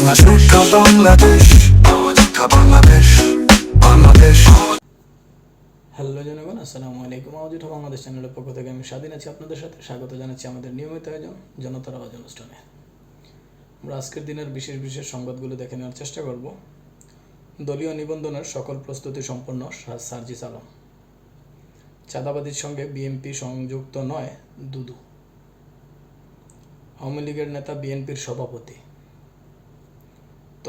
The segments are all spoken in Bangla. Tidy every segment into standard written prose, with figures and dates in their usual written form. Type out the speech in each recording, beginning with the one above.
বাংলাদেশ বাংলাদেশ বাংলাদেশ বাংলাদেশ। হ্যালো জনগণ, আসসালামু আলাইকুম। আওয়াজ উঠা বাংলাদেশ চ্যানেলের পক্ষ থেকে আমি স্বাধীন আছি আপনাদের সাথে। স্বাগত জানাচ্ছি আমাদের নিয়মিত আয়োজন জনতার আওয়াজ অনুষ্ঠানে। আমরা আজকের দিনের বিশেষ বিশেষ সংবাদগুলো দেখে নেওয়ার চেষ্টা করব। দলীয় নিবন্ধনের সকল প্রস্তুতি সম্পন্ন, সার্জিস আলম। চাঁদাবাজির সঙ্গে বিএনপি সংযুক্ত নয় দুদু। আওয়ামী লীগের নেতা বিএনপির সভাপতি।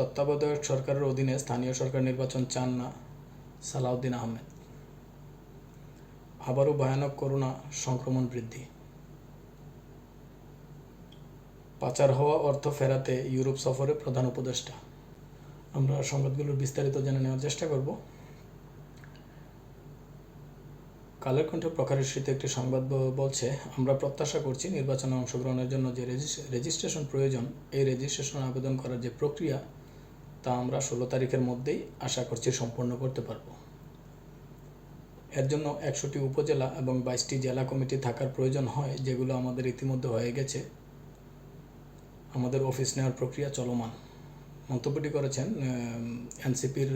তত্ত্বাবধায়ক সরকারের অধীনে স্থানীয় সরকার নির্বাচন চান না সালাউদ্দিন আহমেদ। আবারও ভয়ানক করোনা সংক্রমণ বৃদ্ধি। পাচার হওয়া অর্থ ফেরাতে ইউরোপ সফরে প্রধান উপদেষ্টা। আমরা সংবাদগুলোর বিস্তারিত জেনে নেওয়ার চেষ্টা করব। কালের কণ্ঠে প্রকাশিত একটি সংবাদ বলছে, আমরা প্রত্যাশা করছি নির্বাচনে অংশগ্রহণের জন্য যে রেজিস্ট্রেশন প্রয়োজন, এই রেজিস্ট্রেশন আবেদন করার যে প্রক্রিয়া, তা আমরা 16 তারিখের মধ্যেই আশা করছি সম্পন্ন করতে পারব। এর জন্য 100টি উপজেলা এবং 22টি জেলা কমিটি থাকার প্রয়োজন হয়, যেগুলো আমাদের ইতিমধ্যে হয়ে গেছে। আমাদের অফিস নেওয়ার প্রক্রিয়া চলমান। মন্তব্যটি করেছেন এনসিপির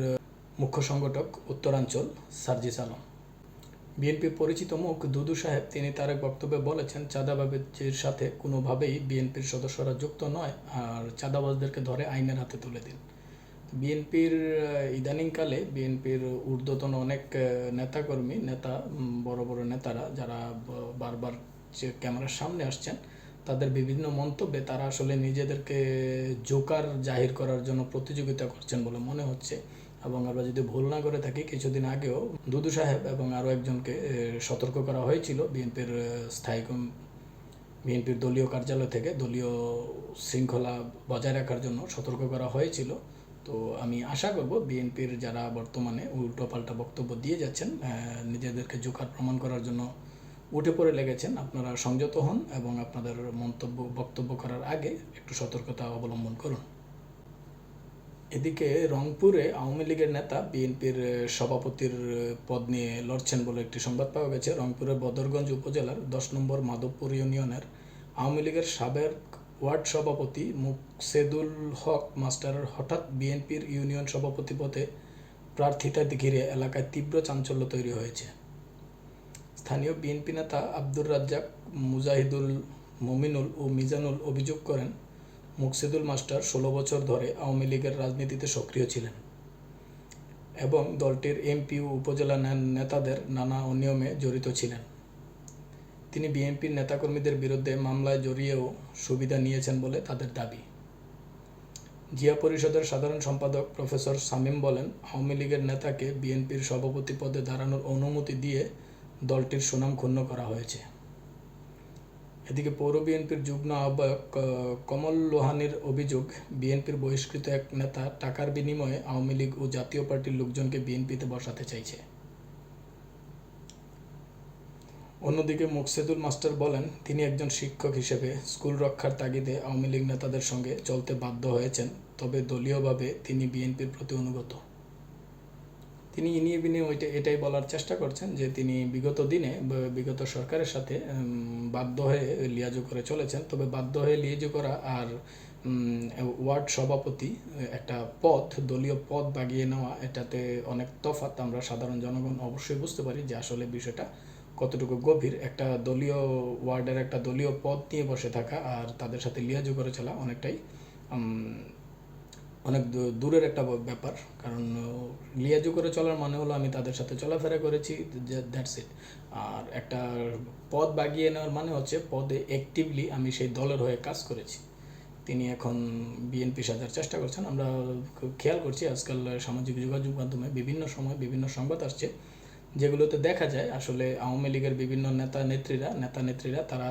মুখ্য সংগঠক উত্তরাঞ্চল সার্জিস আলম। বিএনপির পরিচিত মুখ দুদু সাহেব, তিনি তার এক বক্তব্যে বলেছেন, চাঁদাবাজির সাথে কোনোভাবেই বিএনপির সদস্যরা যুক্ত নয়, আর চাঁদাবাজদেরকে ধরে আইনের হাতে তুলে দিন। বিএনপির ইদানিংকালে বিএনপির ঊর্ধ্বতন অনেক নেতাকর্মী, বড় বড় নেতারা যারা বারবার ক্যামেরার সামনে আসছেন, তাদের বিভিন্ন মন্তব্যে তারা আসলে নিজেদেরকে জোকার জাহির করার জন্য প্রতিযোগিতা করছেন বলে মনে হচ্ছে। এবং আমরা যদি ভুল না করে থাকি, কিছুদিন আগেও দুদু সাহেব এবং আরও একজনকে সতর্ক করা হয়েছিল বিএনপির দলীয় কার্যালয় থেকে দলীয় শৃঙ্খলা বজায় রাখার জন্য সতর্ক করা হয়েছিল। তো আমি আশা করব বিএনপির যারা বর্তমানে উল্টোপাল্টা বক্তব্য দিয়ে যাচ্ছেন, নিজেদেরকে জোকার প্রমাণ করার জন্য উঠে পড়ে লেগেছেন, আপনারা সংযত হন এবং আপনাদের বক্তব্য করার আগে একটু সতর্কতা অবলম্বন করুন। এদিকে রংপুরে আওয়ামী লীগের নেতা বিএনপির সভাপতির পদ নিয়ে লড়ছেন বলে একটি সংবাদ পাওয়া গেছে। রংপুরের বদরগঞ্জ উপজেলার 10 নম্বর মাধবপুর ইউনিয়নের আওয়ামী লীগের সাবেক ওয়ার্ড সভাপতি মুকসেদুল হক মাস্টারের হঠাৎ বিএনপির ইউনিয়ন সভাপতি পদে প্রার্থিতা ঘিরে এলাকায় তীব্র চাঞ্চল্য তৈরি হয়েছে। স্থানীয় বিএনপি নেতা আব্দুর রাজ্জাক, মুজাহিদুল, মমিনুল ও মিজানুল অভিযোগ করেন, মুকসেদুল মাস্টার 16 বছর ধরে আওয়ামী লীগের রাজনীতিতে সক্রিয় ছিলেন এবং দলটির এমপি ও উপজেলা নেতাদের নানা অনিয়মে জড়িত ছিলেন। তিনি বিএনপির নেতাকর্মীদের বিরুদ্ধে মামলায় জড়িয়েও সুবিধা নিয়েছেন বলে তাদের দাবি। জিয়া পরিষদের সাধারণ সম্পাদক প্রফেসর শামীম বলেন, আওয়ামী লীগের নেতাকে বিএনপির সভাপতি পদে দাঁড়ানোর অনুমতি দিয়ে দলটির সুনাম ক্ষুণ্ণ করা হয়েছে। এদিকে পৌর বিএনপির যুগ্ম আহ্বায়ক কমল লোহানীর অভিযোগ, বিএনপির বহিষ্কৃত এক নেতা টাকার বিনিময়ে আওয়ামী লীগ ও জাতীয় পার্টির লোকজনকে বিএনপিতে বসাতে চাইছে। অন্যদিকে মুকসেদুল মাস্টার বলেন, তিনি একজন শিক্ষক হিসেবে স্কুল রক্ষার তাগিদে আওয়ামী লীগ নেতাদের সঙ্গে চলতে বাধ্য হয়েছেন, তবে দলীয়ভাবে তিনি বিএনপির প্রতি অনুগত। তিনি ইনিয়ে বিনিয়ে এটাই বলার চেষ্টা করছেন যে তিনি বিগত সরকারের সাথে বাধ্য হয়ে লিয়াজো করে চলেছেন, তবে বাধ্য হয়ে লিয়াজো করা আর ওয়ার্ড সভাপতি একটা পদ, দলীয় পদ বাগিয়ে নেওয়া, এটাতে অনেক তফাৎ। আমরা সাধারণ জনগণ অবশ্যই বুঝতে পারি যে আসলে বিষয়টা কতটুকু গভীর। একটা দলীয় ওয়ার্ডের একটা দলীয় পদ নিয়ে বসে থাকা আর তাদের সাথে লিয়াজো করে চলা অনেক দূরের একটা ব্যাপার। কারণ লিয়াজু করে চলার মানে হলো আমি তাদের সাথে চলাফেরা করেছি, দ্যাটস ইট। আর একটা পদ বাগিয়ে নেওয়ার মানে হচ্ছে পদে অ্যাক্টিভলি আমি সেই দলের হয়ে কাজ করেছি। তিনি এখন বিএনপি সাজার চেষ্টা করছেন। আমরা খেয়াল করছি আজকাল সামাজিক যোগাযোগ মাধ্যমে বিভিন্ন সময় বিভিন্ন সংবাদ আসছে, যেগুলোতে দেখা যায় আসলে আওয়ামী লীগের বিভিন্ন নেতা নেত্রীরা তারা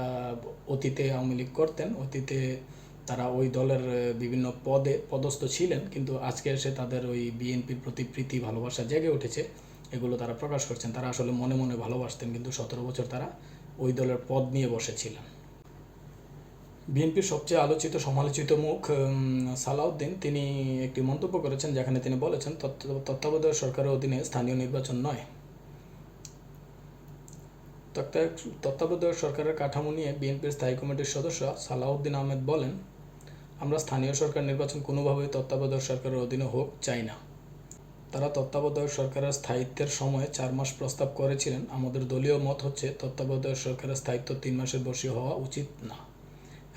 অতীতে আওয়ামী লীগ করতেন, অতীতে তারা ওই দলের বিভিন্ন পদস্থ ছিলেন, কিন্তু আজকে এসে তাদের ওই বিএনপির প্রতি প্রীতি ভালোবাসা জেগে উঠেছে, এগুলো তারা প্রকাশ করছেন। তারা আসলে মনে মনে ভালোবাসতেন, কিন্তু 17 বছর তারা ওই দলের পদ নিয়ে বসেছিলেন। বিএনপির সবচেয়ে আলোচিত সমালোচিত মুখ সালাউদ্দিন, তিনি একটি মন্তব্য করেছেন যেখানে তিনি বলেছেন, তত্ত্বাবধায়ক সরকারের অধীনে স্থানীয় নির্বাচন নয়। তত্ত্বাবধায়ক সরকারের কাঠামো নিয়ে বিএনপির স্থায়ী কমিটির সদস্য সালাউদ্দিন আহমেদ বলেন, আমরা স্থানীয় সরকার নির্বাচন কোনোভাবেই তত্ত্বাবধায়ক সরকারের অধীনে হোক চাই না। তারা তত্ত্বাবধায়ক সরকারের স্থায়িত্বের সময় 4 মাস প্রস্তাব করেছিলেন। আমাদের দলীয় মত হচ্ছে তত্ত্বাবধায়ক সরকারের স্থায়িত্ব 3 মাসের বেশি হওয়া উচিত না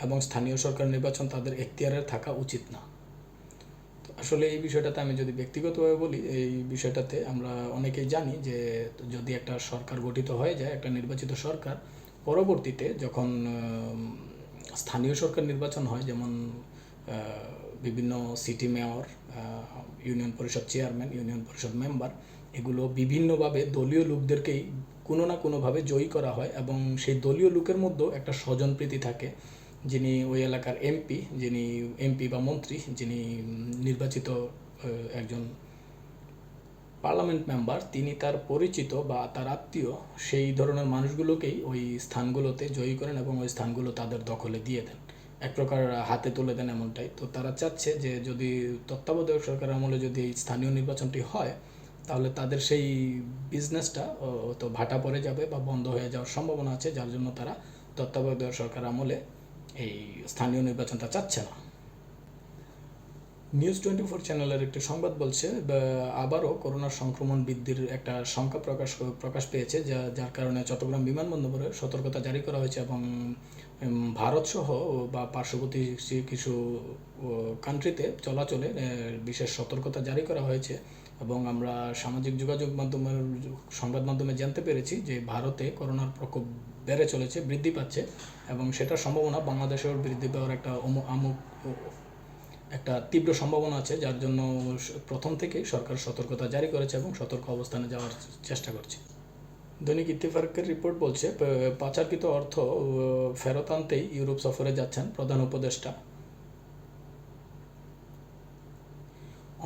এবং স্থানীয় সরকার নির্বাচন তাদের এখতিয়ারে থাকা উচিত না। তো আসলে এই বিষয়টাতে আমি যদি ব্যক্তিগতভাবে বলি, এই বিষয়টাতে আমরা অনেকেই জানি যে যদি একটা সরকার গঠিত হয়ে যায়, একটা নির্বাচিত সরকার, পরবর্তীতে যখন স্থানীয় সরকার নির্বাচন হয়, যেমন বিভিন্ন সিটি মেয়র, ইউনিয়ন পরিষদ চেয়ারম্যান, ইউনিয়ন পরিষদ মেম্বার, এগুলো বিভিন্নভাবে দলীয় লোকদেরকেই কোনো না কোনোভাবে জয়ী করা হয় এবং সেই দলীয় লোকের মধ্যেও একটা স্বজনপ্রীতি থাকে। যিনি ওই এলাকার এমপি বা মন্ত্রী, যিনি নির্বাচিত একজন পার্লামেন্ট মেম্বার, তিনি তার পরিচিত বা তার আত্মীয় সেই ধরনের মানুষগুলোকেই ওই স্থানগুলোতে জয়ী করেন এবং ওই স্থানগুলো তাদের দখলে দিয়ে দেন, এক প্রকার হাতে তুলে দেন এমনটাই। তো তারা চাচ্ছে যে যদি তত্ত্বাবধায়ক সরকারের আমলে যদি এই স্থানীয় নির্বাচনটি হয়, তাহলে তাদের সেই বিজনেসটা তো ভাটা পড়ে যাবে বা বন্ধ হয়ে যাওয়ার সম্ভাবনা আছে, যার জন্য তারা তত্ত্বাবধায়ক সরকার আমলে এই স্থানীয় নির্বাচনটা চাচ্ছে না। নিউজ 24 চ্যানেলের একটি সংবাদ বলছে আবারও করোনার সংক্রমণ বৃদ্ধির একটা শঙ্কা প্রকাশ পেয়েছে, যার কারণে চট্টগ্রাম বিমানবন্দরে সতর্কতা জারি করা হয়েছে এবং ভারতসহ বা পার্শ্ববর্তী কিছু কান্ট্রিতে চলাচলে বিশেষ সতর্কতা জারি করা হয়েছে। এবং আমরা সামাজিক যোগাযোগ মাধ্যমের সংবাদ মাধ্যমে জানতে পেরেছি যে ভারতে করোনার প্রকোপ বেড়ে চলেছে, বৃদ্ধি পাচ্ছে এবং সেটার সম্ভাবনা বাংলাদেশেও বৃদ্ধি পাওয়ার একটা তীব্র সম্ভাবনা আছে, যার জন্য প্রথম থেকেই সরকার সতর্কতা জারি করেছে এবং সতর্ক অবস্থানে যাওয়ার চেষ্টা করছে। দৈনিক ইত্তেফাকের রিপোর্ট বলছে পাচারকৃত অর্থ ফেরত আনতেই ইউরোপ সফরে যাচ্ছেন প্রধান উপদেষ্টা।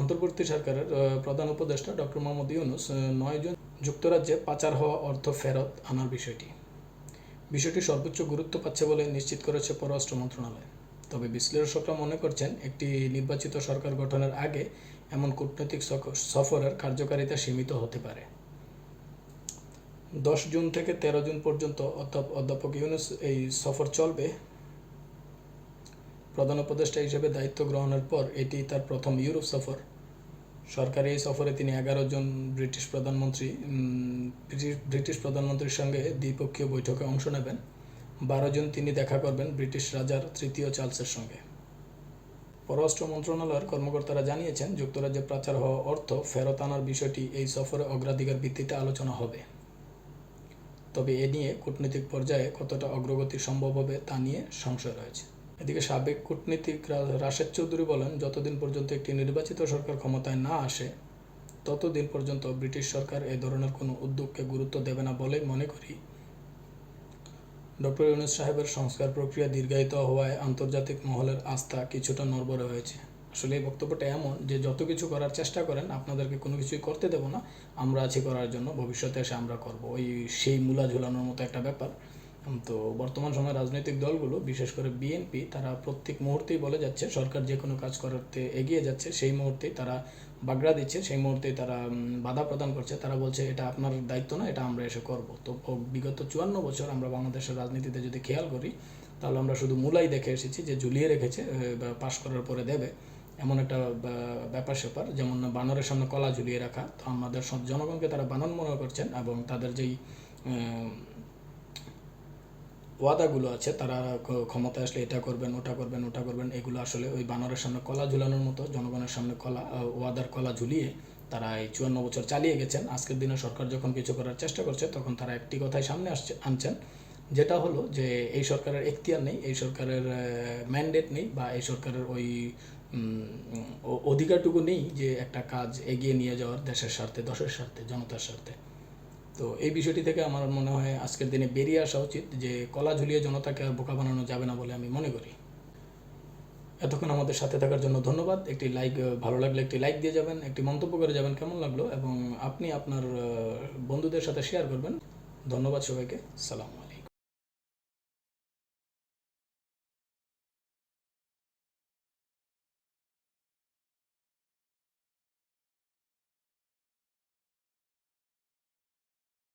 অন্তর্বর্তী সরকারের প্রধান উপদেষ্টা ডক্টর মোহাম্মদ ইউনূস 9 জুন যুক্তরাজ্যে পাচার হওয়া অর্থ ফেরত আনার বিষয়টি সর্বোচ্চ গুরুত্ব পাচ্ছে বলে নিশ্চিত করেছে পররাষ্ট্র মন্ত্রণালয়। তবে বিশ্লেষকরা মনে করছেন একটি নির্বাচিত সরকার গঠনের আগে এমন কূটনৈতিক সফরের কার্যকারিতা সীমিত হতে পারে। 10 জুন থেকে 13 জুন পর্যন্ত অধ্যাপক ইউনূস এই সফর চলবে। প্রধান উপদেষ্টা হিসেবে দায়িত্ব গ্রহণের পর এটি তার প্রথম ইউরোপ সফর। সরকারি এই সফরে তিনি 11 জন ব্রিটিশ প্রধানমন্ত্রীর সঙ্গে দ্বিপক্ষীয় বৈঠকে অংশ নেবেন। 12 জুন তিনি দেখা করবেন ব্রিটিশ রাজার তৃতীয় চার্লসের সঙ্গে। পররাষ্ট্র মন্ত্রণালয়ের কর্মকর্তারা জানিয়েছেন যুক্তরাজ্যে পাচার হওয়া অর্থ ফেরত আনার বিষয়টি এই সফরে অগ্রাধিকার ভিত্তিতে আলোচনা হবে। তবে এ নিয়ে কূটনৈতিক পর্যায়ে কতটা অগ্রগতি সম্ভব হবে তা নিয়ে সংশয় রয়েছে। এদিকে সাবেক কূটনীতিক রাশেদ চৌধুরী বলেন, যতদিন পর্যন্ত একটি নির্বাচিত সরকার ক্ষমতায় না আসে ততদিন পর্যন্ত ব্রিটিশ সরকার এ ধরনের কোনো উদ্যোগকে গুরুত্ব দেবে না বলেই মনে করি। ডক্টর ইউনূস সাহেবের সংস্কার প্রক্রিয়া দীর্ঘায়িত হওয়ায় আন্তর্জাতিক মহলের আস্থা কিছুটা নড়বড়ে হয়েছে। আসলে এই বক্তব্যটা এমন যে যত কিছু করার চেষ্টা করেন, আপনাদেরকে কোনো কিছুই করতে দেব না, আমরা আছি করার জন্য, ভবিষ্যতে এসে আমরা করব, সেই মূলা ঝুলানোর মতো একটা ব্যাপার। তো বর্তমান সময়ে রাজনৈতিক দলগুলো, বিশেষ করে বিএনপি, তারা প্রত্যেক মুহূর্তেই বলে যাচ্ছে সরকার যে কোনো কাজ করতে এগিয়ে যাচ্ছে, সেই মুহূর্তেই তারা বাগড়া দিচ্ছে, সেই মুহূর্তেই তারা বাধা প্রদান করছে। তারা বলছে এটা আপনার দায়িত্ব না, এটা আমরা এসে করব। তো বিগত 54 বছর আমরা বাংলাদেশের রাজনীতিতে যদি খেয়াল করি, তাহলে আমরা শুধু মূলাই দেখে এসেছি যে ঝুলিয়ে রেখেছে, পাশ করার পরে দেবে, এমন একটা ব্যাপার স্যাপার, যেমন বানরের সামনে কলা ঝুলিয়ে রাখা। তো আমাদের জনগণকে তারা বানর মনে করছেন এবং তাদের যেই ওয়াদাগুলো আছে, তারা ক্ষমতায় আসলে এটা করবেন, ওটা করবেন, এগুলো আসলে ওই বানরের সামনে কলা ঝুলানোর মতো, জনগণের সামনে ওয়াদার কলা ঝুলিয়ে তারা এই 54 বছর চালিয়ে গেছেন। আজকের দিনে সরকার যখন কিছু করার চেষ্টা করছে, তখন তারা একটি কথাই সামনে আনছেন, যেটা হলো যে এই সরকারের এখতিয়ার নেই, এই সরকারের ম্যান্ডেট নেই, বা এই সরকারের ওই অধিকারটুকু নেই যে একটা কাজ এগিয়ে নিয়ে যাওয়ার দেশের স্বার্থে, দশের স্বার্থে, জনতার স্বার্থে। তো এই বিষয়টি থেকে আমার মনে হয় আজকের দিনে বেরিয়ে আসা উচিত যে কলা ঝুলিয়ে জনতাকে আর বোকা বানানো যাবে না বলে আমি মনে করি। এতক্ষণ আমাদের সাথে থাকার জন্য ধন্যবাদ। ভালো লাগলে একটি লাইক দিয়ে যাবেন, একটি মন্তব্য করে যাবেন কেমন লাগলো, এবং আপনি আপনার বন্ধুদের সাথে শেয়ার করবেন। ধন্যবাদ সবাইকে। সালাম।